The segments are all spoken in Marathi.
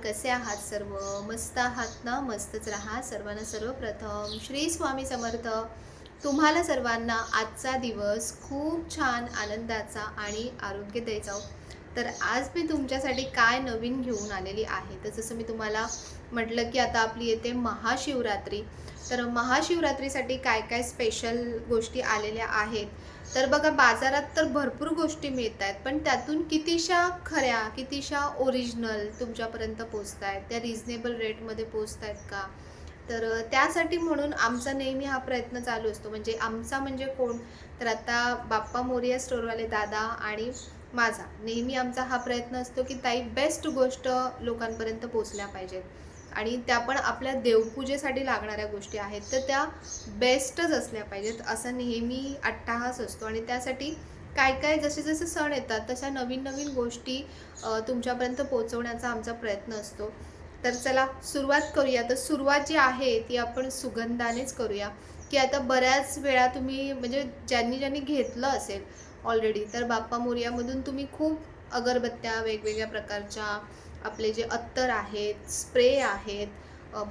कसे आहात सर्व? मस्त आहात ना? मस्तच राहा. सर्वांना सर्वप्रथम श्री स्वामी समर्थ. तुम्हाला सर्वांना आजचा दिवस खूप छान आनंदाचा आणि आरोग्यदायी जाओ. तर आज मी तुमच्यासाठी काय नवीन घेऊन आलेली आहे. तर जसं मी तुम्हाला म्हटलं की आता आपली येते महाशिवरात्री. तर महाशिवरात्रीसाठी काय काय स्पेशल गोष्टी आलेल्या आहेत. तर बघा, बाजारात तर भरपूर गोष्टी मिळत आहेत, पण त्यातून कितीशा खऱ्या, कितीशा ओरिजिनल तुमच्यापर्यंत पोहोचत आहेत, त्या रिझनेबल रेटमध्ये पोहोचत आहेत का? तर त्यासाठी म्हणून आमचा नेहमी हा प्रयत्न चालू असतो. म्हणजे आमचा म्हणजे कोण? तर आता बाप्पा मोरया स्टोअरवाले दादा आणि माझा नेहमी आमचा हा प्रयत्न असतो की ताई बेस्ट गोष्ट लोकांपर्यंत पोहोचल्या पाहिजेत, आणि त्या पण आपल्या देवपूजेसाठी लागणाऱ्या गोष्टी आहेत, तर त्या बेस्टच असल्या पाहिजेत, असा नेहमी अट्टाहास असतो. आणि त्यासाठी काय काय जसे जसे सण येतात तशा नवीन नवीन गोष्टी तुमच्यापर्यंत पोहोचवण्याचा आमचा प्रयत्न असतो. तर चला सुरुवात करूया. तर सुरुवात जी आहे ती आपण सुगंधानेच करूया. की आता बऱ्याच वेळा तुम्ही म्हणजे ज्यांनी ज्यांनी घेतलं असेल ऑलरेडी, तर बाप्पा मोरयामधून तुम्ही खूप अगरबत्त्या वेगवेगळ्या प्रकारच्या, आपले जे अत्तर आहेत, स्प्रे आहेत,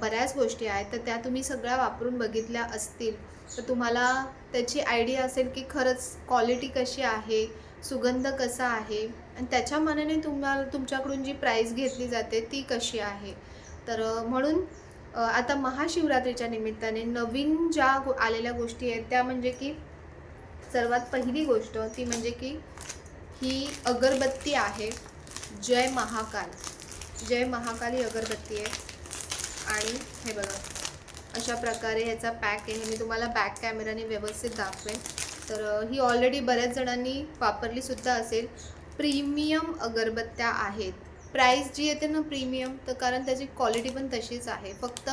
बऱ्याच गोष्टी आहेत, तर त्या तुम्ही सगळ्या वापरून बघितल्या असतील. तर तुम्हाला त्याची आयडिया असेल की खरंच क्वालिटी कशी आहे, सुगंध कसा आहे, आणि त्याच्या मानाने तुम्हाला तुमच्याकडून जी प्राईस घेतली जाते ती कशी आहे. तर म्हणून आता महाशिवरात्रीच्या निमित्ताने नवीन ज्या आलेल्या गोष्टी आहेत त्या म्हणजे की सर्वात पहिली गोष्ट ती म्हणजे की ही अगरबत्ती आहे, जय महाकाल. जय महाकाल ही अगरबत्ती आहे. आणि हे बघा, अशा प्रकारे ह्याचा पॅक आहे. हे मी तुम्हाला बॅक कॅमेराने व्यवस्थित दाखवेन. तर ही ऑलरेडी बऱ्याच जणांनी वापरलीसुद्धा असेल. प्रीमियम अगरबत्त्या आहेत. प्राईस जी येते ना प्रीमियम, तर कारण त्याची क्वालिटी पण तशीच आहे. फक्त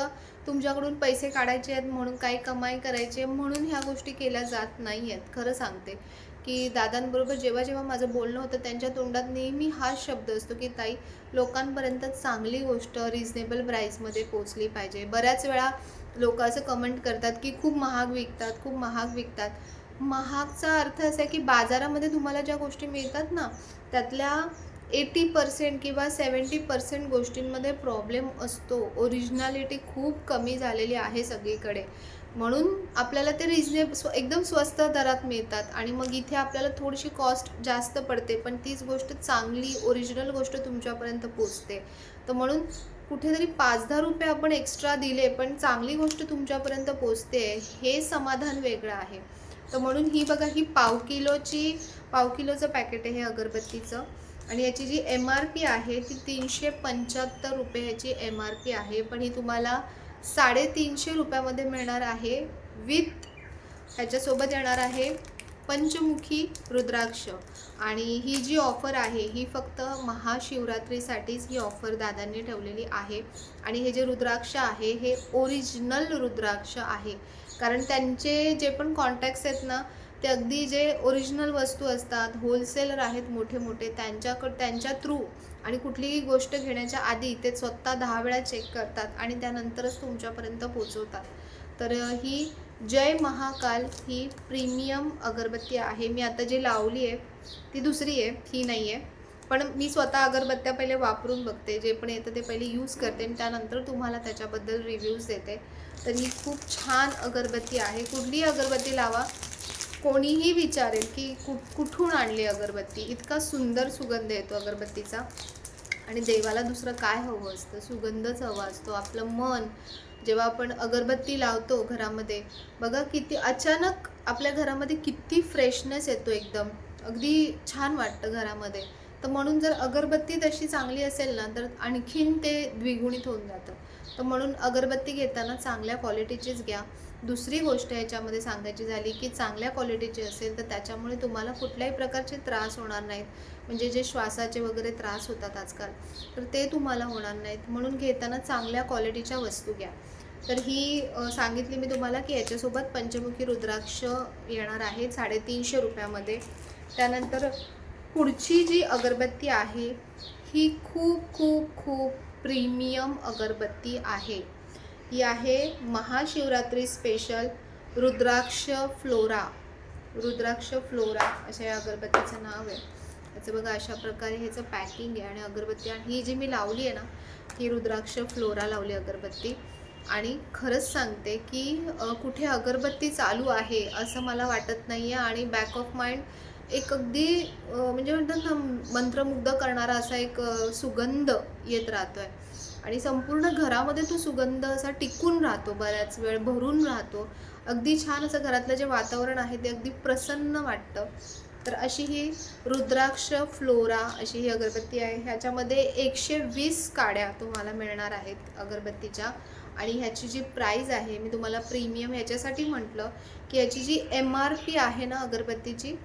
तुमच्याकडून पैसे काढायचे आहेत म्हणून, काही कमाई करायची आहे म्हणून ह्या गोष्टी केल्या जात नाही आहेत. खरं सांगते की दादांबरोबर जेव्हा जेव्हा माझं बोलणं होतं त्यांच्या तोंडात नेहमी हाच शब्द असतो की ताई, लोकांपर्यंत चांगली गोष्ट रिझनेबल प्राईसमध्ये पोचली पाहिजे. बऱ्याच वेळा लोक असं कमेंट करतात की खूप महाग विकतात, खूप महाग विकतात. महागचा अर्थ असा आहे की बाजारामध्ये तुम्हाला ज्या गोष्टी मिळतात ना, त्यातल्या 80% किंवा 70% गोष्टींमध्ये प्रॉब्लेम असतो. ओरिजिनॅलिटी खूप कमी झालेली आहे सगळीकडे. म्हणून आपल्याला ते एकदम स्वस्त दरात मिळतात, आणि मग इथे आपल्याला थोडीशी कॉस्ट जास्त पडते, पण तीच गोष्ट चांगली ओरिजिनल गोष्ट तुमच्यापर्यंत पोचते. तर म्हणून कुठेतरी 5-10 रुपये आपण एक्स्ट्रा दिले पण चांगली गोष्ट तुमच्यापर्यंत पोचते, हे समाधान वेगळं आहे. तर म्हणून ही बघा, ही पाव किलोचं पॅकेट आहे हे अगरबत्तीचं. आणि याची जी MRP आहे ती 375 रुपये ह्याची MRP आहे. पण ही तुम्हाला 350 रुपयामध्ये मिळणार आहे. विथ ह्याच्यासोबत येणार आहे पंचमुखी रुद्राक्ष. आणि ही जी ऑफर आहे ही फक्त महाशिवरात्रीसाठीच ही ऑफर दादांनी ठेवलेली आहे. आणि हे जे रुद्राक्ष आहे हे ओरिजिनल रुद्राक्ष आहे. कारण त्यांचे जे पण कॉन्टॅक्ट्स आहेत ना, ते अगदी जे ओरिजिनल वस्तू असतात, होलसेलर आहेत मोठे मोठे, त्यांच्या थ्रू आणि कुठलीही गोष्ट घेण्याच्या आधी ते स्वतः 10 वेळा चेक करतात आणि त्यानंतरच तुमच्यापर्यंत पोचवतात. तर ही जय महाकाल ही प्रीमियम अगरबत्ती आहे. मी आता जी लावली आहे ती दुसरी आहे, ही नाही आहे. पण मी स्वतः अगरबत्त्या पहिले वापरून बघते, जे पण येतं ते पहिले यूज करते आणि त्यानंतर तुम्हाला त्याच्याबद्दल रिव्ह्यूज देते. तर ही खूप छान अगरबत्ती आहे. कुठलीही अगरबत्ती लावा, कोणीही विचारेल की कुठून आणली अगरबत्ती. इतका सुंदर सुगंध येतो अगरबत्तीचा. आणि देवाला दुसरं काय हवं असतं? सुगंधच हवा असतो. आपलं मन जेव्हा आपण अगरबत्ती लावतो घरामध्ये, बघा किती अचानक आपल्या घरामध्ये किती फ्रेशनेस येतो, एकदम अगदी छान वाटतं घरामध्ये. तर म्हणून जर अगरबत्ती तशी चांगली असेल ना, तर आणखीन ते द्विगुणित होऊन जातं. तर म्हणून अगरबत्ती घेताना चांगल्या क्वालिटीचीच घ्या. दुसरी गोष्ट याच्यामध्ये सांगायची झाली की चांगल्या क्वालिटीची असेल तर त्याच्यामुळे तुम्हाला कुठल्याही प्रकारचे त्रास होणार नाहीत. म्हणजे जे श्वासाचे वगैरे त्रास होतात आजकाल, तर ते तुम्हाला होणार नाहीत. म्हणून घेताना चांगल्या क्वालिटीच्या वस्तू घ्या. तर ही सांगितली मी तुम्हाला की याच्यासोबत पंचमुखी रुद्राक्ष येणार आहे 350 रुपयामध्ये. त्यानंतर पुढची जी अगरबत्ती आहे ही खूप खूप खूप प्रीमियम अगरबत्ती आहे. ही आहे महाशिवरात्री स्पेशल रुद्राक्ष फ्लोरा. रुद्राक्ष फ्लोरा अशा या अगरबत्तीचं नाव आहे. याचं बघा अशा प्रकारे ह्याचं पॅकिंग आहे आणि अगरबत्ती, आणि ही जी मी लावली आहे ना, ही रुद्राक्ष फ्लोरा लावली अगरबत्ती. आणि खरंच सांगते की कुठे अगरबत्ती चालू आहे असं मला वाटत नाही आहे, आणि बॅक ऑफ माइंड एक अगदी म्हणजे म्हणतात ना, मंत्रमुग्ध करणारा असा एक सुगंध येत राहतो आहे, आणि संपूर्ण घरामध्ये तो सुगंध असा टिकून राहतो, बऱ्याच वेळ भरून राहतो. अगदी छान असं घरातलं जे वातावरण आहे ते अगदी प्रसन्न वाटतं. तर अशी ही रुद्राक्ष फ्लोरा अशी ही अगरबत्ती आहे. ह्याच्यामध्ये 120 काड्या तुम्हाला मिळणार आहेत अगरबत्तीच्या, आणि ह्याची जी प्राईज आहे, मी तुम्हाला प्रीमियम ह्याच्यासाठी म्हटलं की ह्याची जी MRP आहे ना अगरबत्तीची,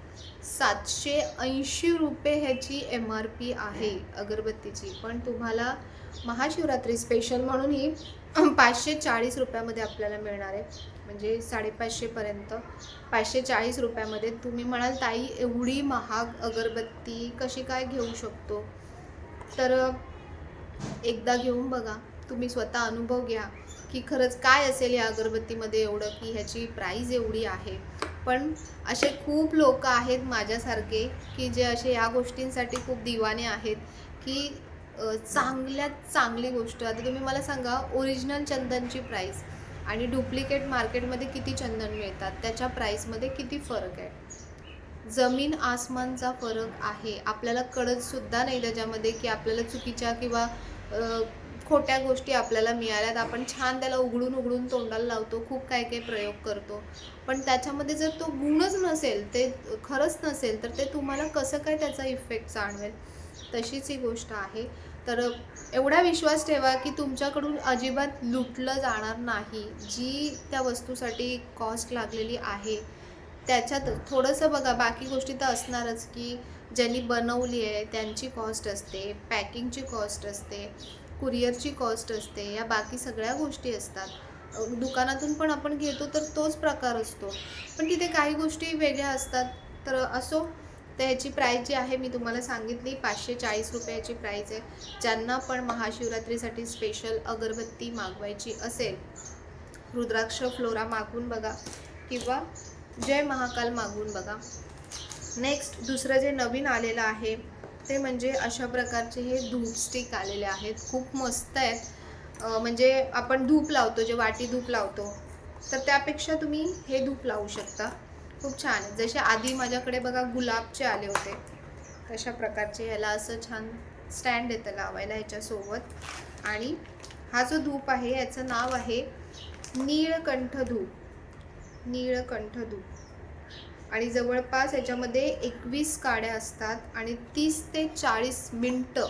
780 रुपये ह्याची MRP आहे अगरबत्तीची. पण तुम्हाला महाशिवरात्री स्पेशल म्हणून ही 540 रुपयामध्ये आपल्याला मिळणार आहे. म्हणजे 550पर्यंत 540 रुपयामध्ये. तुम्ही म्हणाल ताई एवढी महाग अगरबत्ती कशी काय घेऊ शकतो? तर एकदा घेऊन बघा, तुम्ही स्वतः अनुभव घ्या की खरंच काय असेल या अगरबत्तीमध्ये एवढं की ह्याची प्राईज एवढी आहे. पण असे खूप लोक आहेत माझ्यासारखे की जे असे या गोष्टींसाठी खूप दिवाने आहेत की चांगल्यात चांगली गोष्ट. आता तुम्ही मला सांगा, ओरिजिनल चंदनची प्राईस आणि डुप्लिकेट मार्केटमध्ये किती चंदन मिळतात, त्याच्या प्राईसमध्ये किती फरक आहे. जमीन आसमानचा फरक आहे. आपल्याला कळतसुद्धा नाही त्याच्यामध्ये की आपल्याला चुकीच्या किंवा खोट्या गोष्टी आपल्याला मिळाल्यात. आपण छान त्याला उघडून उघडून तोंडाला लावतो, खूप काही काही प्रयोग करतो, पण त्याच्यामध्ये जर तो गुणच नसेल, ते खरंच नसेल, तर ते तुम्हाला कसं काय त्याचा इफेक्ट जाणवेल. तशीच ही गोष्ट आहे. तर एवढा विश्वास ठेवा की तुमच्याकडून अजिबात लुटलं जाणार नाही. जी त्या वस्तूसाठी कॉस्ट लागलेली आहे त्याच्यात थोडंसं बघा, बाकी गोष्टी तर असणारच की ज्यांनी बनवली आहे त्यांची कॉस्ट असते, पॅकिंगची कॉस्ट असते, कुरिअरची कॉस्ट असते, या बाकी सगळ्या गोष्टी असतात. दुकानातून पण आपण घेतो तर तोच प्रकार असतो, पण तिथे काही गोष्टी वेगळ्या असतात. तर असो, तर ह्याची प्राईज जी आहे मी तुम्हाला सांगितली, 540 रुपयाची प्राईज आहे. ज्यांना पण महाशिवरात्रीसाठी स्पेशल अगरबत्ती मागवायची असेल, रुद्राक्ष फ्लोरा मागवून बघा किंवा जय महाकाल मागवून बघा. नेक्स्ट दुसरं जे नवीन आलेलं आहे ते म्हणजे अशा प्रकारचे हे धूप स्टिक आलेले आहेत. खूप मस्त आहेत. म्हणजे आपण धूप लावतो, जे वाटी धूप लावतो, तर त्यापेक्षा तुम्ही हे धूप लावू शकता. खूप छान आहे. जसे आधी माझ्याकडे बघा गुलाबचे आले होते, तशा प्रकारचे. ह्याला असं छान स्टँड येतं लावायला ह्याच्यासोबत. आणि हा जो धूप आहे याचं नाव आहे नीळकंठ धूप. नीळकंठ धूप. आणि जवळपास याच्यामध्ये 21 काड्या असतात आणि 30 ते 40 मिनटं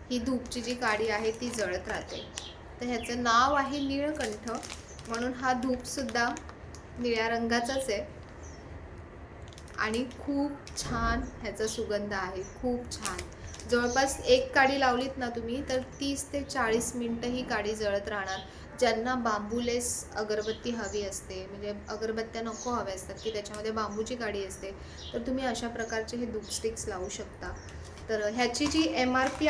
ही धूपची जी काडी आहे ती जळत राहते. तर ह्याचं नाव आहे नीळकंठ, म्हणून हा धूपसुद्धा निळ्या रंगाचाच आहे. आणि खूप छान ह्याचा सुगंध आहे, खूप छान. जवळपास एक काडी लावलीत ना तुम्ही तर 30 ते 40 मिनटं ही काडी जळत राहणार. ज्यांना बांबूलेस अगरबत्ती हवी असते, म्हणजे अगरबत्त्या नको हव्या असतात की त्याच्यामध्ये बांबूची काडी असते, तर तुम्ही अशा प्रकारचे हे धूप स्टिक्स लावू शकता. तर ह्याची जी MRP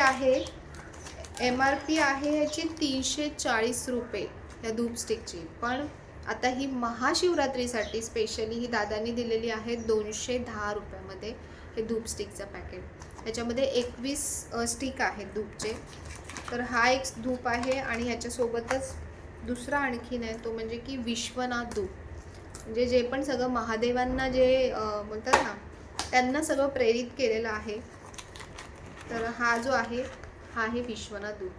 आहे ह्याची 340 रुपये ह्या धूप स्टिकची. पण आता ही महाशिवरात्रीसाठी स्पेशली ही दादांनी दिलेली आहे 210 रुपयामध्ये हे धूप स्टिकचं पॅकेट. ह्याच्यामध्ये 21 स्टिक आहेत धूपचे. तर हा एक धूप आहे आणि ह्याच्यासोबतच दुसरा आणखीन आहे, तो म्हणजे की विश्वनाथ धूप. म्हणजे जे पण सगळं महादेवांना जे बोलतात ना, त्यांना सगळं प्रेरित केलेलं आहे. तर हा जो आहे हा आहे विश्वनाथ धूप.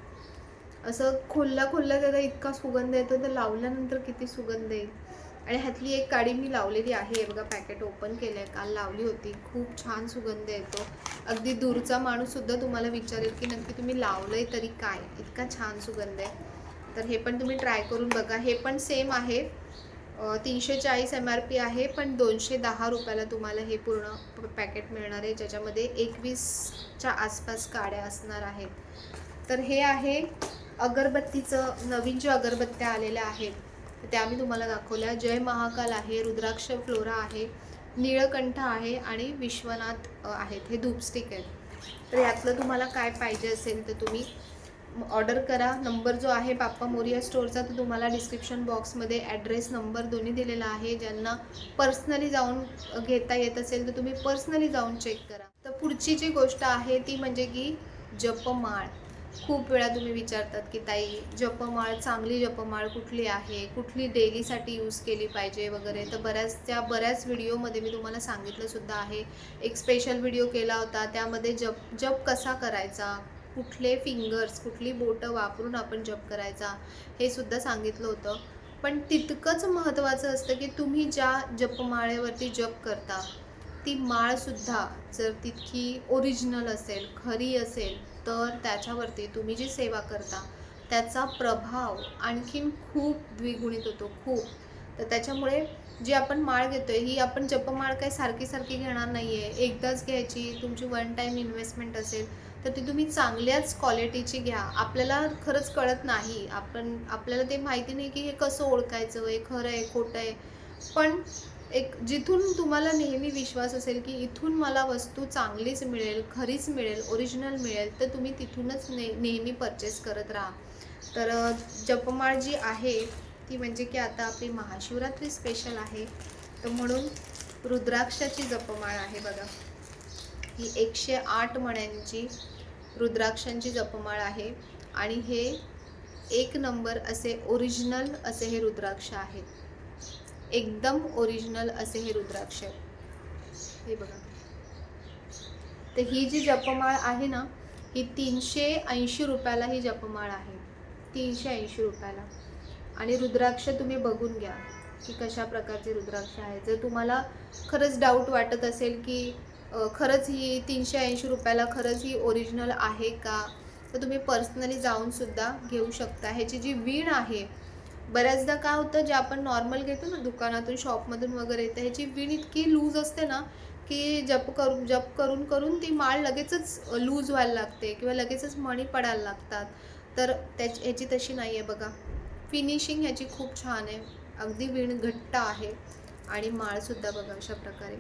असं खोलल्या त्याचा इतका सुगंध येतो, तर लावल्यानंतर किती सुगंध येईल. आणि ह्यातली एक काडी मी लावलेली आहे बघा, पॅकेट ओपन केलं आहे, काल लावली होती. खूप छान सुगंध येतो. अगदी दूरचा माणूससुद्धा तुम्हाला विचारेल की नक्की तुम्ही लावलं आहे तरी काय, इतका छान सुगंध आहे. तर हे पण तुम्ही ट्राय करून बघा. हे पण सेम आहे, 340 MRP आहे, पण 210 रुपयाला तुम्हाला हे पूर्ण पॅकेट मिळणार आहे, ज्याच्यामध्ये 21च्या आसपास काड्या असणार आहेत. तर हे आहे अगरबत्तीचं. नवीन ज्या अगरबत्त्या आलेल्या आहेत त्या मी तुम्हाला दाखवल्या. जय महाकाल आहे, रुद्राक्ष फ्लोरा आहे, नीळकंठ आहे आणि विश्वनाथ आहेत. हे धूप स्टिक आहेत. तर यातलं तुम्हाला काय पाहिजे असेल तर तुम्ही ऑर्डर करा. नंबर जो आहे बाप्पा मोरिया स्टोअरचा तो तुम्हाला डिस्क्रिप्शन बॉक्समध्ये ॲड्रेस नंबर दोन्ही दिलेला आहे. ज्यांना पर्सनली जाऊन घेता येत असेल तर तुम्ही पर्सनली जाऊन चेक करा. तर पुढची जी गोष्ट आहे ती म्हणजे की जपमाळ. खूप वेळा तुम्ही विचारतात की ताई जपमाळ, चांगली जपमाळ कुठली आहे, कुठली डेलीसाठी यूज केली पाहिजे वगैरे. तर बऱ्याच व्हिडिओमध्ये मी तुम्हाला सांगितलं सुद्धा आहे. एक स्पेशल व्हिडिओ केला होता, त्यामध्ये जप कसा करायचा, कुठले फिंगर्स, कुठली बोटं वापरून आपण जप करायचा, हे सुद्धा सांगितलं होतं. पण तितकंच महत्त्वाचं असतं की तुम्ही ज्या जपमाळेवरती जप करता, ती माळसुद्धा जर तितकी ओरिजिनल असेल, खरी असेल, तर त्याच्यावरती तुम्ही जी सेवा करता त्याचा प्रभाव आणखीन खूप द्विगुणित होतो, खूप. तर त्याच्यामुळे जी आपण माळ घेतोय, ही आपण जपमाळ काही सारखी घेणार नाही आहे. एकदाच घ्यायची, तुमची वन टाईम इन्व्हेस्टमेंट असेल, तर ती तुम्ही चांगल्याच क्वालिटीची घ्या. आपल्याला खरंच कळत नाही. आपल्याला ते माहिती नाही की हे कसं ओळखायचं, हे खरं आहे, खोटं आहे. पण एक जिथून तुम्हाला नेहमी विश्वास असेल की इथून मला वस्तू चांगलीच मिळेल, खरीच मिळेल, ओरिजिनल मिळेल, तर तुम्ही तिथूनच नेहमी परचेस करत राहा. तर जपमाळ जी आहे ती म्हणजे की आता आपली महाशिवरात्री स्पेशल आहे, तर म्हणून रुद्राक्षाची जपमाळ आहे बघा. ही 108 मण्यांची रुद्राक्षांची जपमाळ आहे आणि हे एक नंबर असे ओरिजिनल असे हे रुद्राक्ष आहेत. एकदम ओरिजिनल असे हे रुद्राक्ष हे बघा. तर ही जी जपमाळ आहे ना, ही 380 रुपयाला ही जपमाळ आहे. 380 रुपयाला. आणि रुद्राक्ष तुम्ही बघून घ्या की कशा प्रकारचे रुद्राक्ष आहे. जर तुम्हाला खरंच डाऊट वाटत असेल की खरंच ही 380 रुपयाला खरंच ही ओरिजिनल आहे का, तर तुम्ही पर्सनली जाऊन सुद्धा घेऊ शकता. ह्याची जी वीण आहे, बऱ्याचदा काय होतं, जे आपण नॉर्मल घेतो ना दुकानातून, शॉपमधून वगैरे, तर ह्याची वीण इतकी लूज असते ना की जप करून करून ती माळ लगेचच लूज व्हायला लागते किंवा लगेचच मणी पडायला लागतात. तर ह्याची तशी नाही आहे बघा. फिनिशिंग ह्याची खूप छान आहे. अगदी वीण घट्ट आहे आणि माळसुद्धा बघा अशा प्रकारे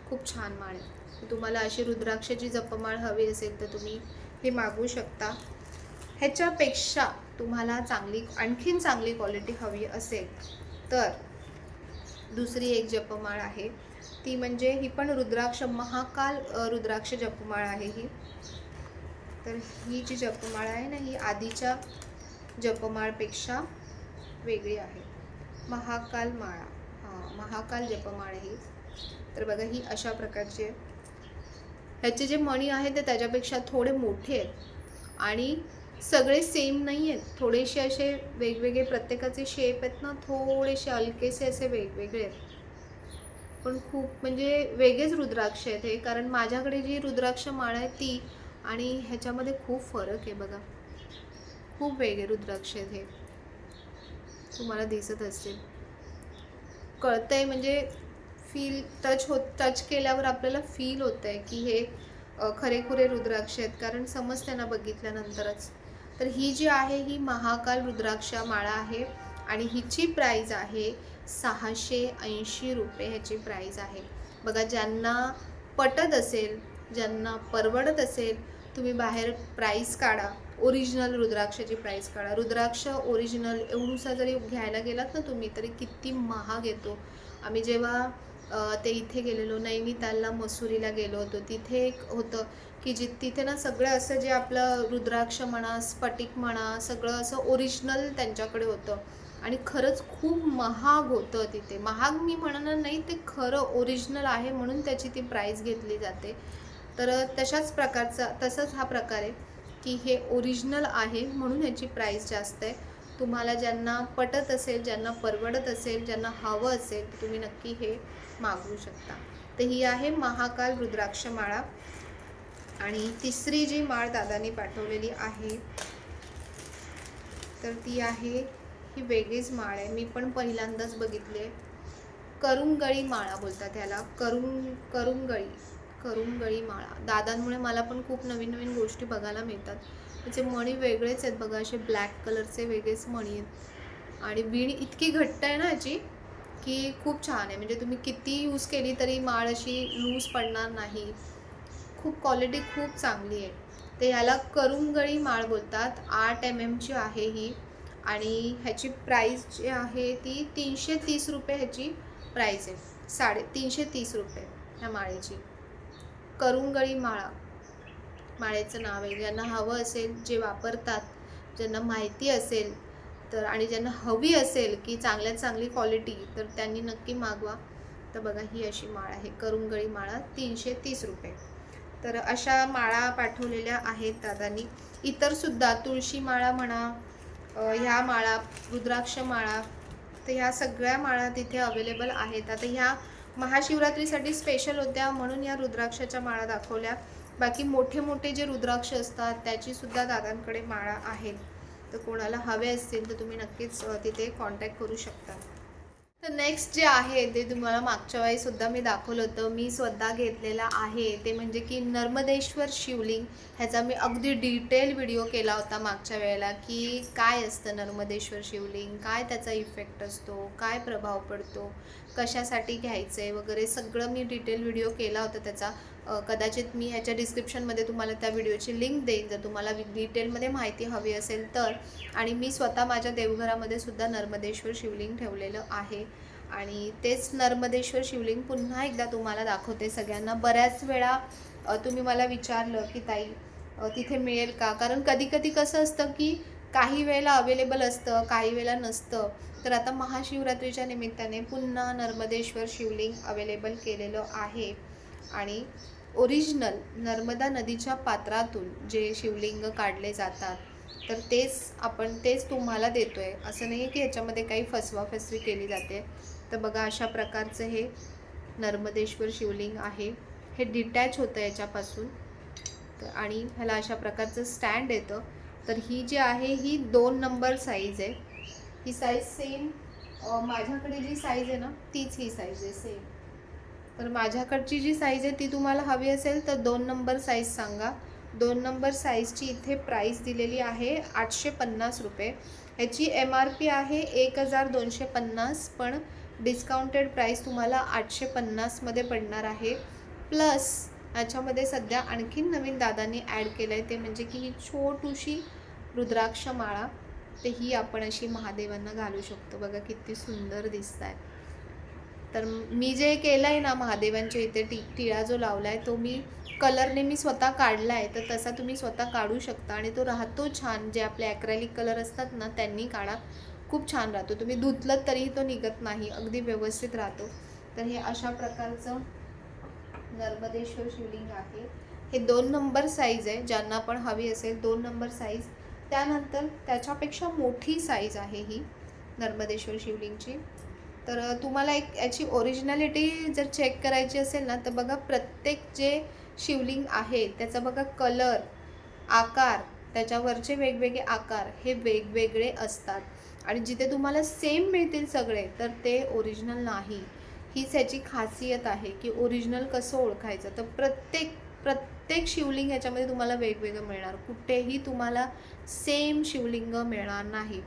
खूप छान माळ आहे. तुम्हाला अशी रुद्राक्षाची जपमाळ हवी असेल तर तुम्ही हे मागवू शकता. ह्याच्यापेक्षा तुम्हाला आणखीन चांगली क्वालिटी हवी असेल तर दुसरी एक जपमाळ आहे, ती म्हणजे ही पण रुद्राक्ष, महाकाल रुद्राक्ष जपमाळ आहे ही. तर ही जी जपमाळ आहे ना, ही आधीच्या जपमाळपेक्षा वेगळी आहे. महाकाल माळा, महाकाल जपमाळ ही. तर बघा ही अशा प्रकारची आहे. ह्याचे जे मणी आहेत ते त्याच्यापेक्षा थोडे मोठे आहेत आणि सगळे सेम नाही आहेत. थोडेसे असे वेगवेगळे, प्रत्येकाचे शेप आहेत ना, थोडेसे हलकेसे असे वेगवेगळे आहेत. पण खूप म्हणजे वेगळेच रुद्राक्ष आहेत हे. कारण माझ्याकडे जी रुद्राक्ष माळ आहे ती आणि ह्याच्यामध्ये खूप फरक आहे बघा. खूप वेगळे रुद्राक्ष आहेत हे. तुम्हाला दिसत असेल, कळतंय म्हणजे टच केल्यावर आपल्याला फील होतंय की हे खरेखुरे रुद्राक्ष आहेत, कारण समजते ना बघितल्यानंतरच. तर ही जी आहे ही महाकाल रुद्राक्ष माळा आहे आणि हिची प्राईज आहे 680 रुपये ह्याची प्राईज आहे. बघा, ज्यांना पटत असेल, ज्यांना परवडत असेल, तुम्ही बाहेर प्राईस काढा, ओरिजिनल रुद्राक्षाची प्राईस काढा. रुद्राक्ष ओरिजिनल एवढूसा जरी घ्यायला गेलात ना तुम्ही, तरी किती महाग येतो. आम्ही जेव्हा ते इथे गेलेलो, नैनितालला, मसुरीला गेलो होतो, तिथे एक होतं की तिथे ना सगळं असं जे आपलं रुद्राक्ष म्हणा, स्फटिक म्हणा, सगळं असं ओरिजिनल त्यांच्याकडे होतं आणि खरंच खूप महाग होतं तिथे. महाग मी म्हणणार नाही, ते खरं ओरिजिनल आहे म्हणून त्याची ती प्राईस घेतली जाते. तर तसंच हा प्रकार आहे की हे ओरिजिनल आहे म्हणून ह्याची प्राईस जास्त आहे. तुम्हाला ज्यांना पटत असेल, ज्यांना परवडत असेल, ज्यांना हवं असेल, तर तुम्ही नक्की हे मागवू शकता. तर ही आहे महाकाल रुद्राक्ष माळा. आणि तिसरी जी माळ दादांनी पाठवलेली आहे तर ती आहे, ही वेगळीच माळ आहे, मी पण पहिल्यांदाच बघितले. करुंगळी माळा बोलतात त्याला. करुंगळी माळा. दादांमुळे मला पण खूप नवीन नवीन गोष्टी बघायला मिळतात. त्याचे मणी वेगळेच आहेत बघा, असे ब्लॅक कलरचे वेगळेच मणी आहेत आणि वीण इतकी घट्ट आहे ना याची की खूप छान आहे. म्हणजे तुम्ही किती यूज केली तरी माळ अशी लूज पडणार नाही. खूप क्वालिटी खूप चांगली आहे. ते ह्याला करुंगळी माळ बोलतात. 8 mm ची आहे ही आणि ह्याची प्राईस जी आहे ती 330 रुपये ह्याची प्राईस आहे. 330 रुपये ह्या माळेची. करुंगळी माळा माळेचं नाव आहे. ज्यांना हवं असेल, जे वापरतात, ज्यांना माहिती असेल तर आणि ज्यांना हवी असेल की चांगल्यात चांगली क्वालिटी, तर त्यांनी नक्की मागवा. तर बघा ही अशी माळ आहे, करुंगळी माळा 330 रुपये. तर अशा माळा पाठवलेल्या आहेत दादांनी. इतरसुद्धा तुळशी माळा म्हणा, ह्या माळा, रुद्राक्ष माळा, तर ह्या सगळ्या माळा तिथे अवेलेबल आहेत. आता ह्या महाशिवरात्रीसाठी स्पेशल होत्या म्हणून या रुद्राक्षाच्या माळा दाखवल्या. बाकी मोठे मोठे जे रुद्राक्ष असतात त्याचीसुद्धा दादांकडे माळा आहेत. तर कोणाला हवे असतील तर तुम्ही नक्कीच तिथे कॉन्टॅक्ट करू शकता. तर नेक्स्ट जे आहे ते तुम्हाला मागच्या वेळीसुद्धा मी दाखवलं होतं, मी स्वतः घेतलेला आहे. ते म्हणजे की नर्मदेश्वर शिवलिंग. ह्याचा मी अगदी डिटेल व्हिडिओ केला होता मागच्या वेळेला, की काय असतं नर्मदेश्वर शिवलिंग, काय त्याचा इफेक्ट असतो, काय प्रभाव पडतो, कशासाठी घ्यायचं आहे वगैरे सगळं मी डिटेल व्हिडिओ केला होता त्याचा. कदाचित मी ह्याच्या डिस्क्रिप्शनमध्ये तुम्हाला त्या व्हिडिओची लिंक देईन जर तुम्हाला डिटेलमध्ये माहिती हवी असेल तर. आणि मी स्वतः माझ्या देवघरामध्ये सुद्धा नर्मदेश्वर शिवलिंग ठेवलेलं आहे. आणि तेच नर्मदेश्वर शिवलिंग पुन्हा एकदा तुम्हाला दाखवते सगळ्यांना. बऱ्याच वेळा तुम्ही मला विचारलं की ताई तिथे मिळेल का, कारण कधी कधी कसं असतं की काही वेळेला अवेलेबल असतं, काही वेळेला नसतं. तर आता महाशिवरात्रीच्या निमित्ताने पुन्हा नर्मदेश्वर शिवलिंग अवेलेबल केलेलं आहे. आणि ओरिजिनल नर्मदा नदीच्या पात्रातून जे शिवलिंग काढले जातात तर तेच तुम्हाला देतो आहे. असं नाही की ह्याच्यामध्ये काही फसवाफसवी केली जाते. तर बघा अशा प्रकारचं हे नर्मदेश्वर शिवलिंग आहे. हे डिटॅच होतं याच्यापासून. तर आणि ह्याला अशा प्रकारचं स्टँड येतं. तर ही जी आहे ही 2 नंबर साईज आहे. ही साईज सेम माझ्याकडे जी साईज आहे ना तीच ही साईज आहे सेम. तर माझ्याकडची जी साईज आहे ती तुम्हाला हवी असेल तर 2 नंबर साईज सांगा. 2 नंबर साईजची इथे प्राईस दिलेली आहे 850 रुपये. ह्याची MRP आहे 1250, पण डिस्काउंटेड प्राईस तुम्हाला 850मध्ये पडणार आहे. प्लस ह्याच्यामध्ये सध्या आणखीन नवीन दादांनी ॲड केलं आहे ते म्हणजे की ही छोटूशी रुद्राक्ष माळा. तर ही आपण अशी महादेवांना घालू शकतो. बघा किती सुंदर दिसत आहे. तर मी जे केलं आहे ना महादेवांच्या इथे टिळा जो लावला आहे तो मी कलरने मी स्वतः काढला आहे. तर तसा तुम्ही स्वतः काढू शकता आणि तो राहतो छान. जे आपले ॲक्रेलिक कलर असतात ना त्यांनी काढा, खूप छान राहतो. तुम्ही धुतलं तरीही तो निघत नाही, अगदी व्यवस्थित राहतो. तर हे अशा प्रकारचं नर्मदेश्वर शिवलिंग आहे. हे 2 नंबर साईज आहे, ज्यांना पण हवी असेल 2 नंबर साईज. त्यानंतर त्याच्यापेक्षा मोठी साईज आहे ही नर्मदेश्वर शिवलिंगची. तर तुम्हाला एक याची ओरिजिनॅलिटी जर चेक करायची असेल ना तर बघा प्रत्येक जे शिवलिंग आहे त्याचा बघा कलर, आकार, त्याच्यावरचे वेगवेगळे आकार हे वेगवेगळे असतात. आणि जिथे तुम्हाला सेम मिळतील सगळे तर ते ओरिजिनल नाही. हीच याची खासियत आहे की ओरिजिनल कसं ओळखायचं. तर प्रत्येक शिवलिंग याच्यामध्ये तुम्हाला वेगवेगळं मिळणार. कुठेही तुम्हाला सेम शिवलिंग मिळणार नाही.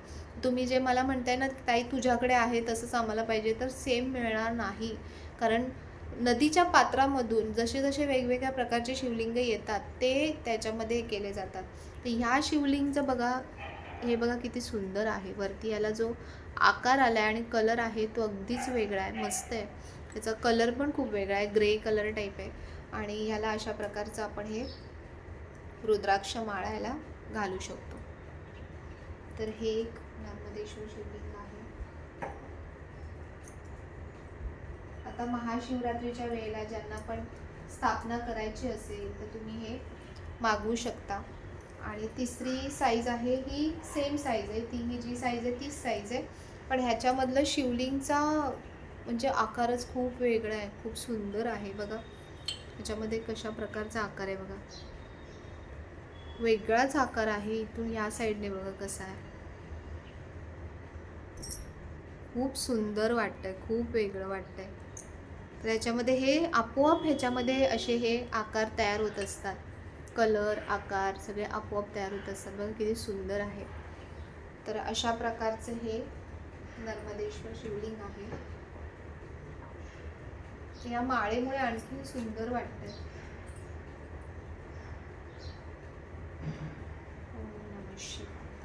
तुम्ही जे मला म्हणताय ना ताई तुझ्याकडे आहे तसंच आम्हाला पाहिजे, तर सेम मिळणार नाही. कारण नदीच्या पात्रामधून जसे जसे वेगवेगळ्या प्रकारचे शिवलिंग येतात ते त्याच्यामध्ये केले जातात. तर ह्या शिवलिंगचं बघा, हे बघा किती सुंदर आहे. वरती याला जो आकार आला आहे आणि कलर आहे तो अगदीच वेगळा आहे, मस्त आहे. त्याचा कलर पण खूप वेगळा आहे, ग्रे कलर टाईप आहे. आणि ह्याला अशा प्रकारचं आपण हे रुद्राक्ष माळा ह्याला घालू शकतो. तर हे एक नर्मदेश्वर शिवलिंग आहे. आता महाशिवरात्रीच्या वेळेला ज्यांना पण स्थापना करायची असेल तर तुम्ही हे मागवू शकता. आणि तिसरी साईज आहे ही सेम साईज आहे, ती ही जी साईज आहे तीच साईज आहे. पण ह्याच्यामधलं शिवलिंगचा म्हणजे आकारच खूप वेगळा आहे, खूप सुंदर आहे. बघा ह्याच्यामध्ये कशा प्रकारचा आकार आहे, बघा वेगळाच आकार आहे. इथून ह्या साईडने बघा कसा आहे, खूप सुंदर वाटतंय, खूप वेगळं वाटतंय. तर ह्याच्यामध्ये हे आपोआप ह्याच्यामध्ये असे हे आकार तयार होत असतात. कलर, आकार सगळे आपोआप तयार होत असतात. बघा किती सुंदर आहे. तर अशा प्रकारचं हे नर्मदेश्वर शिवलिंग आहे. या माळेमुळे आणखी सुंदर वाटतंय.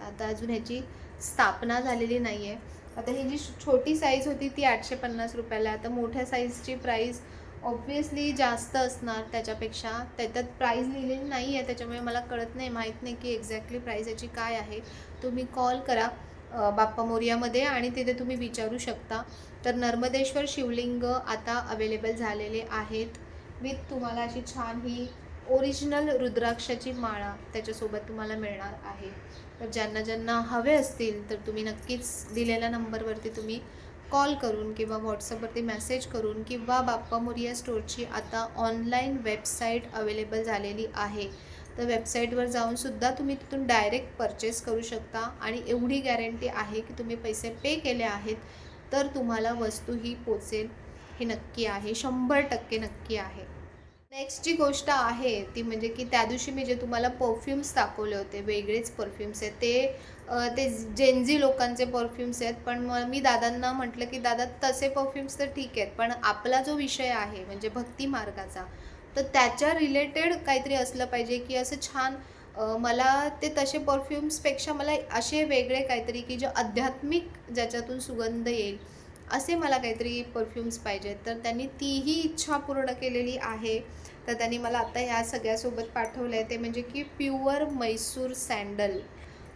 आता अजून ह्याची स्थापना झालेली नाही आहे. आता ही जी छोटी साईज होती ती 850 रुपयाला. आता मोठ्या साईजची प्राईस ऑब्वियसली जास्त असणार त्याच्यापेक्षा. त्याच्यात प्राईस लिहिलेली नाही आहे, त्याच्यामुळे मला कळत नाही, माहीत नाही की एक्झॅक्टली प्राईस याची काय आहे. तुम्ही कॉल करा बाप्पा मोरयामध्ये आणि तिथे तुम्ही विचारू शकता. तर नर्मदेश्वर शिवलिंग आता अवेलेबल झालेले आहेत विथ तुम्हाला अशी छान ही ओरिजिनल रुद्राक्षाची माळा त्याच्यासोबत तुम्हाला मिळणार आहे. तर ज्यांना ज्यांना हवे असतील तर तुम्ही नक्कीच दिलेल्या नंबरवरती तुम्ही कॉल करून किंवा व्हॉट्सअपवरती मेसेज करून किंवा बाप्पा मोरया स्टोअरची आता ऑनलाईन वेबसाईट अवेलेबल झालेली आहे. तर वेबसाईटवर जाऊनसुद्धा तुम्ही तिथून डायरेक्ट परचेस करू शकता आणि एवढी गॅरंटी आहे की तुम्ही पैसे पे केले आहेत तर तुम्हाला वस्तू ही पोचेल, हे नक्की आहे, 100% नक्की आहे. नेक्स्ट जी गोष्ट आहे ती म्हणजे की त्या दिवशी मी जे तुम्हाला परफ्यूम्स दाखवले होते, वेगळेच परफ्यूम्स आहेत ते जेनझी लोकांचे परफ्यूम्स आहेत. पण मग मी दादांना म्हटलं की दादा तसे परफ्यूम्स तर ठीक आहेत, पण आपला जो विषय आहे म्हणजे भक्ती मार्गाचा, तर त्याच्या रिलेटेड काहीतरी असलं पाहिजे की असं छान. मला ते तसे परफ्यूम्सपेक्षा मला असे वेगळे काहीतरी की जे आध्यात्मिक, ज्याच्यातून सुगंध येईल असे मला काहीतरी परफ्यूम्स पाहिजेत. तर त्यांनी तीही इच्छा पूर्ण केलेली आहे. तर त्यांनी मला आता ह्या सगळ्यासोबत पाठवलं आहे, ते म्हणजे की प्युअर मैसूर सँडल.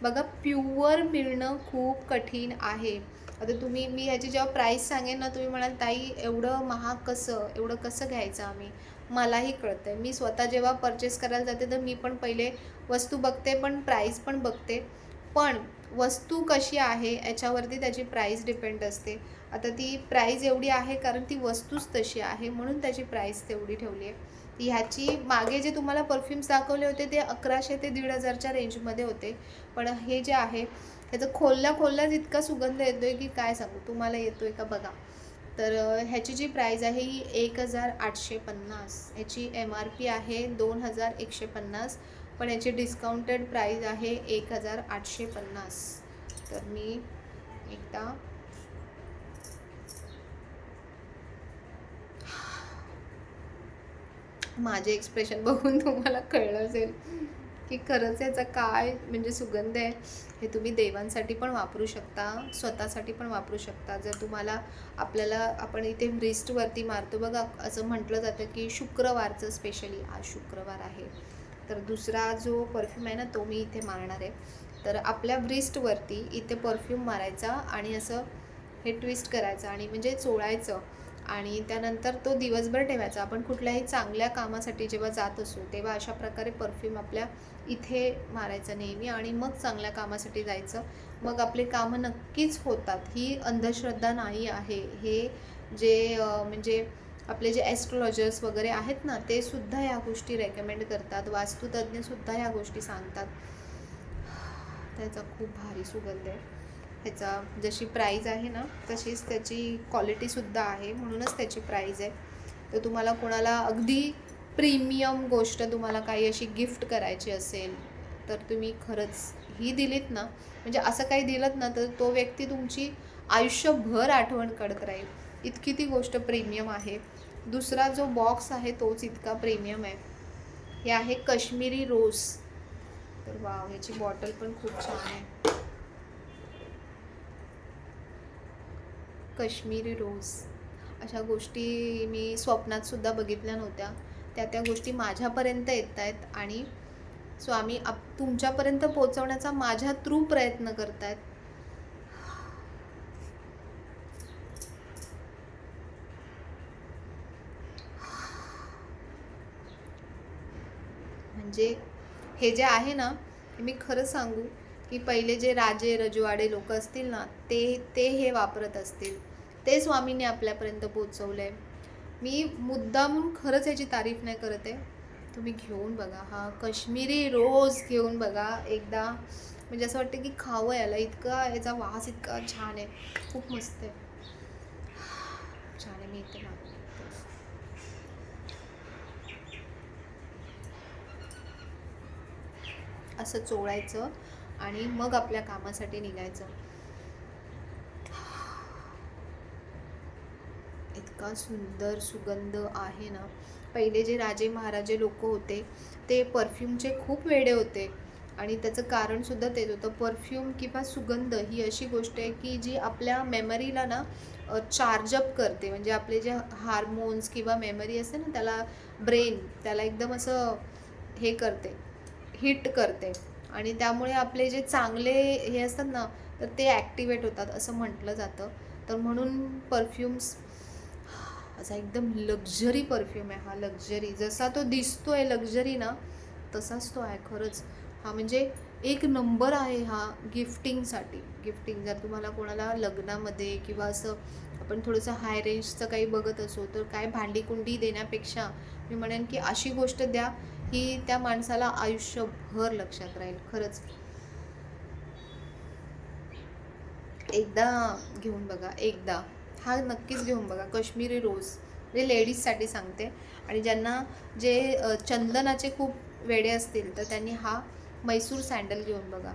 बघा, प्युअर मिळणं खूप कठीण आहे. आता मी ह्याची जेव्हा प्राईस सांगेन ना, तुम्ही म्हणाल ताई एवढं महाग कसं, एवढं कसं घ्यायचं आम्ही. मलाही कळतं आहे. मी स्वतः जेव्हा परचेस करायला जाते तर मी पण पहिले वस्तू बघते, पण प्राईस पण बघते. पण वस्तू कशी आहे याच्यावरती त्याची प्राईस डिपेंड असते. आता ती प्राईस एवढी आहे कारण ती वस्तूच तशी आहे, म्हणून त्याची प्राईस तेवढी ठेवली आहे. ह्याची मागे जे तुम्हाला परफ्यूम्स दाखवले होते ते 1100 ते 1500च्या रेंजमध्ये होते. पण हे जे आहे ह्याचं खोलल्याच इतका सुगंध येतो आहे की काय सांगू तुम्हाला, येतो आहे का बघा. तर ह्याची जी प्राईज आहे ही 1850. ह्याची MRP आहे 2150, पण याची डिस्काउंटेड प्राईज आहे 1850. तर मी एकदा माझे एक्सप्रेशन बघून तुम्हाला कळलं असेल की खरंच याचा काय म्हणजे सुगंध आहे. हे तुम्ही देवांसाठी पण वापरू शकता, स्वतःसाठी पण वापरू शकता. जर तुम्हाला आपण इथे ब्रिस्टवरती मारतो बघा, असं म्हटलं जातं की शुक्रवारचं, स्पेशली आज शुक्रवार आहे तर दुसरा जो परफ्यूम आहे ना तो मी इथे मारणार आहे. तर आपल्या ब्रिस्टवरती इथे परफ्यूम मारायचा आणि असं हे ट्विस्ट करायचं आणि म्हणजे चोळायचं आणि त्यानंतर तो दिवसभर ठेवायचा. आपण कुठल्याही चांगल्या कामासाठी जेव्हा जात असू तेव्हा अशा प्रकारे परफ्यूम आपल्या इथे मारायचं नेहमी आणि मग चांगल्या कामासाठी जायचं. मग आपले कामं नक्कीच होतात. ही अंधश्रद्धा नाही आहे. हे जे म्हणजे आपले जे ॲस्ट्रोलॉजर्स वगैरे आहेत ना, ते सुद्धा ह्या गोष्टी रेकमेंड करतात. वास्तुतज्ञसुद्धा ह्या गोष्टी सांगतात. त्याचा खूप भारी सुगंध आहे. ह्याचा जशी प्राईज आहे ना तशीच त्याची क्वालिटीसुद्धा आहे, म्हणूनच त्याची प्राईज आहे. तर तुम्हाला कोणाला अगदी प्रीमियम गोष्ट तुम्हाला काही अशी गिफ्ट करायची असेल तर तुम्ही खरंच ही दिलीत ना, म्हणजे असं काही दिलं ना तर तो व्यक्ती तुमची आयुष्यभर आठवण करत राहील. इतकी ती गोष्ट प्रीमियम आहे. दुसरा जो बॉक्स आहे तोच इतका प्रीमियम आहे. हे आहे काश्मीरी रोज. तर वाव, ह्याची बॉटल पण खूप छान आहे. काश्मीरी रोज अशा गोष्टी मी स्वप्नातसुद्धा बघितल्या नव्हत्या. त्या गोष्टी माझ्यापर्यंत येत आहेत आणि स्वामी तुमच्यापर्यंत पोहोचवण्याचा माझ्या थ्रू प्रयत्न करत आहेत. म्हणजे हे जे आहे ना, हे मी खरं सांगू की पहिले जे राजे रजवाडे लोक असतील ना ते हे वापरत असतील. ते स्वामींनी आपल्यापर्यंत पोचवलं आहे. मी मुद्दामून खरंच याची तारीफ नाही करत आहे. तुम्ही घेऊन बघा, हा काश्मीरी रोज घेऊन बघा एकदा. म्हणजे असं वाटतं की खावं याला, इतका याचा वास इतका छान आहे, खूप मस्त आहे. छान आहे. मी इथे मागते असं चोळायचं आणि मग आपल्या कामासाठी निघायचं. इतका सुंदर सुगंध आहे ना. पहिले जे राजे महाराजे लोक होते ते परफ्यूमचे खूप वेडे होते आणि त्याचं कारणसुद्धा तेच होतं. परफ्यूम किंवा सुगंध ही अशी गोष्ट आहे की जी आपल्या मेमरीला ना चार्जअप करते. म्हणजे आपले जे हार्मोन्स किंवा मेमरी असते ना, त्याला ब्रेन त्याला एकदम असं हे करते, हिट करते. आणि त्यामुळे आपले जे चांगले हे असतात ना, तर ते ॲक्टिवेट होतात असं म्हटलं जातं. तर म्हणून परफ्यूम्स असा एकदम लक्झरी परफ्यूम आहे हा, लक्झरी. जसा तो दिसतोय लक्झरी ना, तसाच तो आहे खरंच. हा म्हणजे एक नंबर आहे हा गिफ्टिंगसाठी. गिफ्टिंग जर तुम्हाला कोणाला लग्नामध्ये किंवा असं आपण थोडंसं हाय रेंजचं काही बघत असू, तर काय भांडी-कुंडी देण्यापेक्षा मी म्हणेन की अशी गोष्ट द्या, ही त्या माणसाला आयुष्यभर लक्षात राहील खरंच. एकदा घेऊन बघा, एकदा. हा नक्कीच घेऊन बघा. काश्मीरी रोज म्हणजे लेडीजसाठी सांगते. आणि ज्यांना जे चंदनाचे खूप वेडे असतील, तर त्यांनी हा म्हैसूर सँडल घेऊन बघा.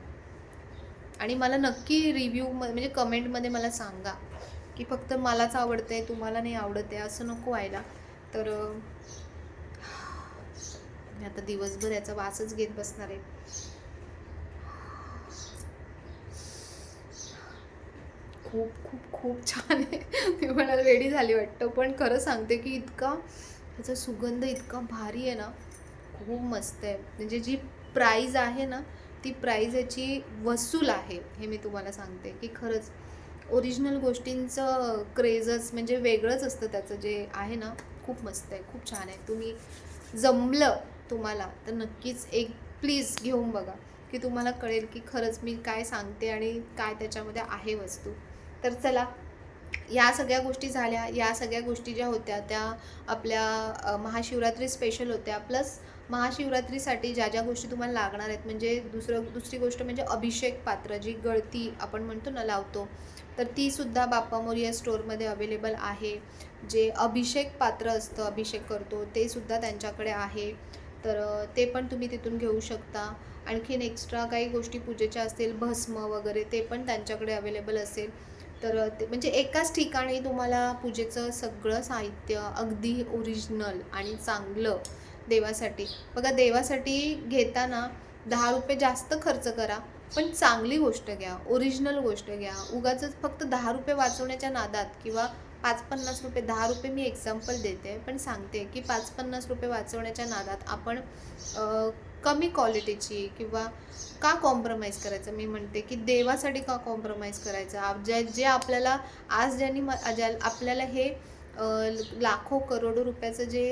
आणि मला नक्की रिव्ह्यू म्हणजे कमेंटमध्ये मला सांगा, की फक्त मलाच आवडते तुम्हाला नाही आवडत आहे असं नको व्हायला. तर मी आता दिवसभर याचा वासच घेत बसणार आहे. खूप खूप खूप छान आहे. मी म्हणाल वेडी झाली वाटतं, पण खरं सांगते की इतका त्याचा सुगंध इतका भारी आहे ना, खूप मस्त आहे. म्हणजे जी प्राईज आहे ना, ती प्राईज याची वसूल आहे, हे मी तुम्हाला सांगते की खरंच ओरिजिनल गोष्टींचं क्रेजच म्हणजे वेगळंच असतं. त्याचं जे आहे ना, खूप मस्त आहे, खूप छान आहे. तुम्ही जमलं तुम्हाला तर नक्कीच एक प्लीज घेऊन बघा, की तुम्हाला कळेल की खरंच मी काय सांगते आणि काय त्याच्यामध्ये आहे वस्तू. तर चला, या सगळ्या गोष्टी झाल्या. या सगळ्या गोष्टी ज्या होत्या त्या आपल्या महाशिवरात्री स्पेशल होत्या. प्लस महाशिवरात्रीसाठी ज्या ज्या गोष्टी तुम्हाला लागणार आहेत, म्हणजे दुसरी गोष्ट म्हणजे अभिषेक पात्र, जी गळती आपण म्हणतो ना लावतो, तर तीसुद्धा बाप्पा मोरया स्टोअरमध्ये अवेलेबल आहे. जे अभिषेक पात्र असतं, अभिषेक करतो, ते सुद्धा त्यांच्याकडे आहे. तर ते पण तुम्ही तिथून घेऊ शकता. आणखीन एक्स्ट्रा काही गोष्टी पूजेच्या असतील, भस्म वगैरे, ते पण त्यांच्याकडे अवेलेबल असेल. तर ते म्हणजे एकाच ठिकाणी तुम्हाला पूजेचं सगळं साहित्य अगदी ओरिजिनल आणि चांगलं देवासाठी. बघा, देवासाठी घेताना ₹10 जास्त खर्च करा, पण चांगली गोष्ट घ्या, ओरिजिनल गोष्ट घ्या. उगाचच फक्त ₹10 वाचवण्याच्या नादात किंवा ₹5-50, ₹10 मी एक्झाम्पल देते, पण सांगते की ₹5-50 वाचवण्याच्या नादात आपण कमी क्वालिटीची किंवा का कॉम्प्रोमाइज करायचं. मी म्हणते की देवासाठी का कॉम्प्रोमाइज करायचं. जे आपल्याला आज ज्यांनी आपल्याला हे लाखो करोडो रुपयाचं जे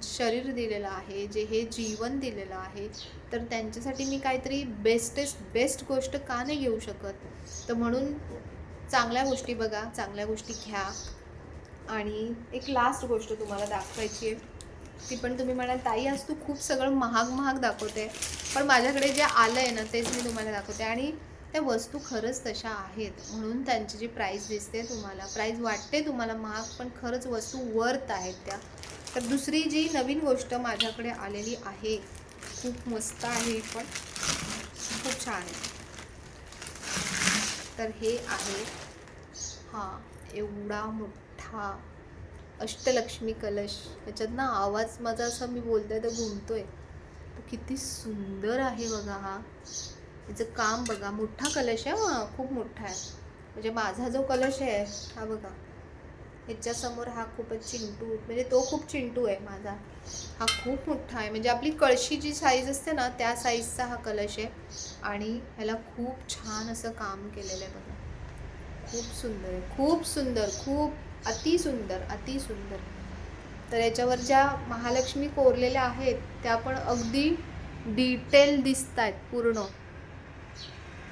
शरीर दिलेलं आहे, जे हे जीवन दिलेलं आहे, तर त्यांच्यासाठी मी काहीतरी बेस्ट गोष्ट का नाही घेऊ शकत. तर म्हणून चांगल्या गोष्टी बघा, चांगल्या गोष्टी घ्या. आणि एक लास्ट गोष्ट तुम्हाला दाखवायची आहे, ती पण तुम्ही म्हणाल ताई आज तू खूप सगळं महाग दाखवते, पण माझ्याकडे जे आलं आहे ना तेच मी तुम्हाला दाखवते. आणि त्या वस्तू खरंच तशा आहेत, म्हणून त्यांची जी प्राईस दिसते तुम्हाला, प्राईस वाटते तुम्हाला महाग, पण खरंच वस्तू वर्थ आहेत त्या. तर दुसरी जी नवीन गोष्ट माझ्याकडे आलेली आहे, खूप मस्त आहे, पण खूप छान आहे. तर हे आहे हा एवढा मोठा अष्टलक्ष्मी कलश. त्याच्यात ना आवाज माझा असा मी बोलतोय तर घुमतोय. तो किती सुंदर आहे बघा. हा याचं काम बघा. मोठा कलश आहे, खूप मोठा आहे. म्हणजे माझा जो कलश आहे हा बघा, ह्याच्यासमोर हा खूपच चिंटू, म्हणजे तो खूप चिंटू आहे माझा. हा खूप मोठा आहे, म्हणजे आपली कळशी जी साईज असते ना त्या साईजचा हा कलश आहे. आणि ह्याला खूप छान असं काम केलेलं आहे बघा. खूप सुंदर आहे, खूप सुंदर, खूप अतिसुंदर, अतिसुंदर. तर याच्यावर ज्या महालक्ष्मी कोरलेल्या आहेत त्या पण अगदी डिटेल दिसत आहेत पूर्ण.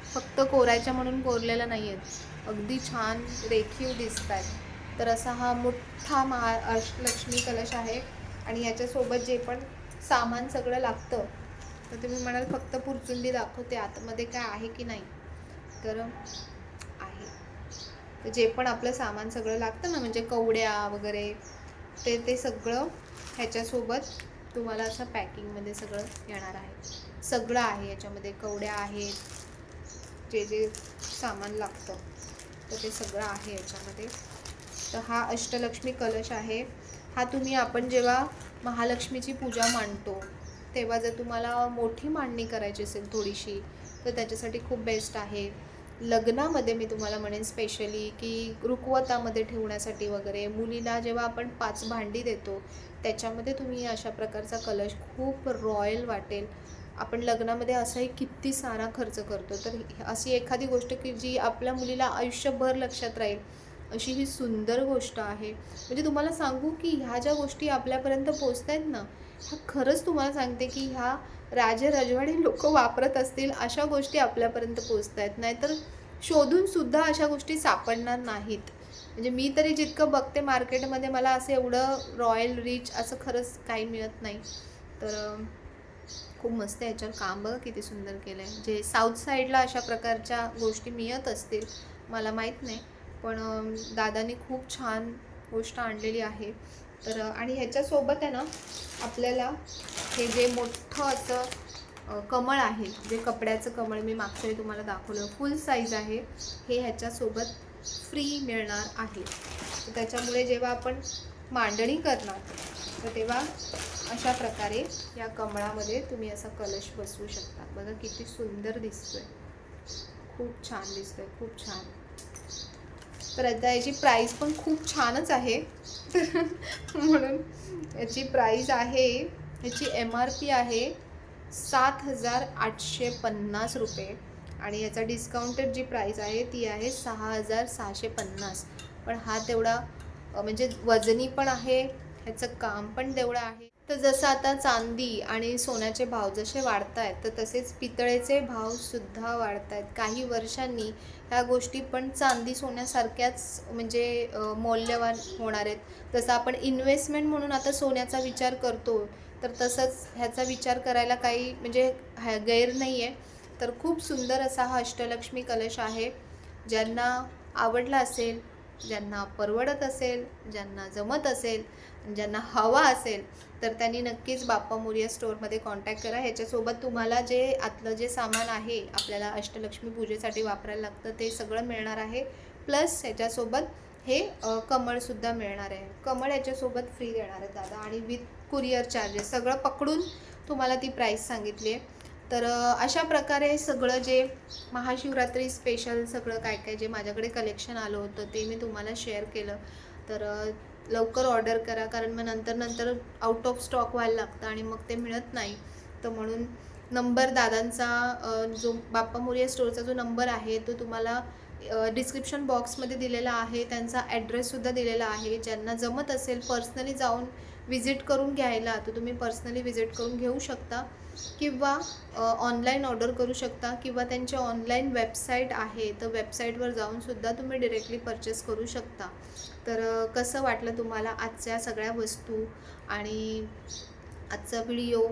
फक्त कोरायच्या म्हणून कोरलेल्या नाही आहेत, अगदी छान रेखीव दिसत आहेत. तर असा हा मोठा अष्टलक्ष्मी कलश आहे. आणि याच्यासोबत जे पण सामान सगळं लागतं, तर तुम्ही म्हणाल फक्त पुरचुंडी दाखवते, आतमध्ये काय आहे की नाही, तर आहे. तर जे पण आपलं सामान सगळं लागतं ना, म्हणजे कवड्या वगैरे, ते सगळं ह्याच्यासोबत तुम्हाला असं पॅकिंगमध्ये सगळं येणार आहे. सगळं आहे याच्यामध्ये. कवड्या आहेत, जे जे सामान लागतं तर ते सगळं आहे याच्यामध्ये. तर हा अष्टलक्ष्मी कलश आहे. हा आपण जेव्हा महालक्ष्मीची पूजा मांडतो तेव्हा जर तुम्हाला मोठी मांडणी करायची असेल थोडीशी, तर त्याच्यासाठी खूप बेस्ट आहे. लग्नामध्ये मी तुम्हाला म्हणेन स्पेशली की रुखवतामध्ये ठेवण्यासाठी वगैरे मुलीला जेव्हा आपण 5 भांडी देतो, त्याच्यामध्ये तुम्ही अशा प्रकारचा कलश खूप रॉयल वाटेल. आपण लग्नामध्ये असाही किती सारा खर्च करतो, तर अशी एखादी गोष्ट की जी आपल्या मुलीला आयुष्यभर लक्षात राहील, अशी ही सुंदर गोष्ट आहे. म्हणजे तुम्हाला सांगू की ह्या ज्या गोष्टी आपल्यापर्यंत पोहोचतायत ना, ह्या खरंच तुम्हाला सांगते की ह्या राजे-रजवाडे लोकं वापरत असतील अशा गोष्टी आपल्यापर्यंत पोहोचतायत. नाहीतर शोधूनसुद्धा अशा गोष्टी सापडणार नाहीत. म्हणजे मी तरी जितकं बघते मार्केटमध्ये मला असं एवढं रॉयल रिच असं खरंच काही मिळत नाही. तर खूप मस्त आहे. याच्यावर काम बघा किती सुंदर केलं आहे. जे साऊथ साईडला अशा प्रकारच्या गोष्टी मिळत असतील, मला माहीत नाही. पण दादांनी खूप छान गोष्ट आणलेली आहे. तर आणि ह्याच्यासोबत आहे ना, आपल्याला हे जे मोठं असं कमळ आहे, जे कपड्याचं कमळ मी मागच्या वेळी तुम्हाला दाखवलं, फुल साईज आहे. हे ह्याच्यासोबत फ्री मिळणार आहे. तर त्याच्यामुळे जेव्हा आपण मांडणी करणार, तर तेव्हा अशा प्रकारे या कमळामध्ये तुम्ही असा कलश बसवू शकता. बघा किती सुंदर दिसतोय, खूप छान दिसतोय, खूप छान. तर आता याची प्राईस पण खूप छानच आहे. म्हणून याची प्राईस आहे, याची MRP आहे 7,850 रुपये आणि याचा डिस्काउंटेड जी प्राईस आहे ती आहे 6,650. पण हा तेवढा म्हणजे वजनी पण आहे, ह्याचं काम पण तेवढं आहे. तर जसं आता चांदी आणि सोन्याचे भाव जसे वाढत आहेत, तर तसेच पितळेचे भावसुद्धा वाढत आहेत. काही वर्षांनी ह्या गोष्टी पण चांदी सोन्यासारख्याच म्हणजे मौल्यवान होणार आहेत. जसं आपण इन्व्हेस्टमेंट म्हणून आता सोन्याचा विचार करतो, तर तसंच ह्याचा विचार करायला काही म्हणजे गैर नाही आहे. तर खूप सुंदर असा हा अष्टलक्ष्मी कलश आहे. ज्यांना आवडला असेल, ज्यांना परवडत असेल, ज्यांना जमत असेल, ज्यांना हवा असेल, तर त्यांनी नक्कीच बाप्पा मोरया स्टोअरमध्ये कॉन्टॅक्ट करा. ह्याच्यासोबत तुम्हाला जे आतलं जे सामान आहे आपल्याला अष्टलक्ष्मी पूजेसाठी वापरायला लागतं ते सगळं मिळणार आहे. प्लस ह्याच्यासोबत हे कमळसुद्धा मिळणार आहे. कमळ ह्याच्यासोबत फ्री देणार आहे दादा आणि विथ कुरिअर चार्जेस सगळं पकडून तुम्हाला ती प्राईस सांगितली आहे. तर अशा प्रकारे सगळं जे महाशिवरात्री स्पेशल सगळं काय काय जे माझ्याकडे कलेक्शन आलं होतं ते मी तुम्हाला शेअर केलं. तर लवकर ऑर्डर करा, कारण मग नंतर आउट ऑफ स्टॉक व्हायला लागतं आणि मग ते मिळत नाही. तर म्हणून नंबर दादांचा जो बाप्पा मोरया स्टोअरचा जो नंबर आहे तो तुम्हाला डिस्क्रिप्शन बॉक्समध्ये दिलेला आहे. त्यांचा ॲड्रेससुद्धा दिलेला आहे. ज्यांना जमत असेल पर्सनली जाऊन विजिट करून घ्यायला, तर तुम्ही पर्सनली विजिट करून घेऊ शकता किंवा ऑनलाईन ऑर्डर करू शकता किंवा त्यांची ऑनलाईन वेबसाईट आहे, तर वेबसाईटवर जाऊनसुद्धा तुम्ही डिरेक्टली परचेस करू शकता. तर कसं वाटलं तुम्हाला आजच्या सगळ्या वस्तू आणि आजचा व्हिडिओ?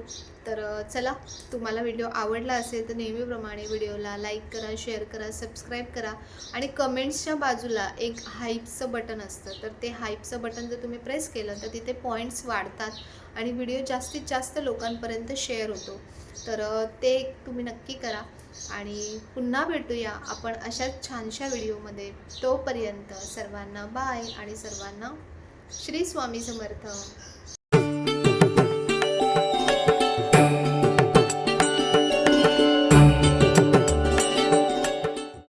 तर चला, तुम्हाला व्हिडिओ आवडला असेल तर नेहमीप्रमाणे व्हिडिओला लाईक करा, शेअर करा, सबस्क्राईब करा आणि कमेंट्सच्या बाजूला एक हाईपचं बटन असतं, तर ते हाईपचं बटन जर तुम्ही प्रेस केलं तर तिथे पॉईंट्स वाढतात आणि व्हिडिओ जास्तीत जास्त लोकांपर्यंत शेअर होतो. तर ते तुम्ही नक्की करा आणि पुन्हा भेटूया आपण अशाच छानशा व्हिडिओमध्ये. तोपर्यंत सर्वांना बाय आणि सर्वांना श्री स्वामी समर्थ.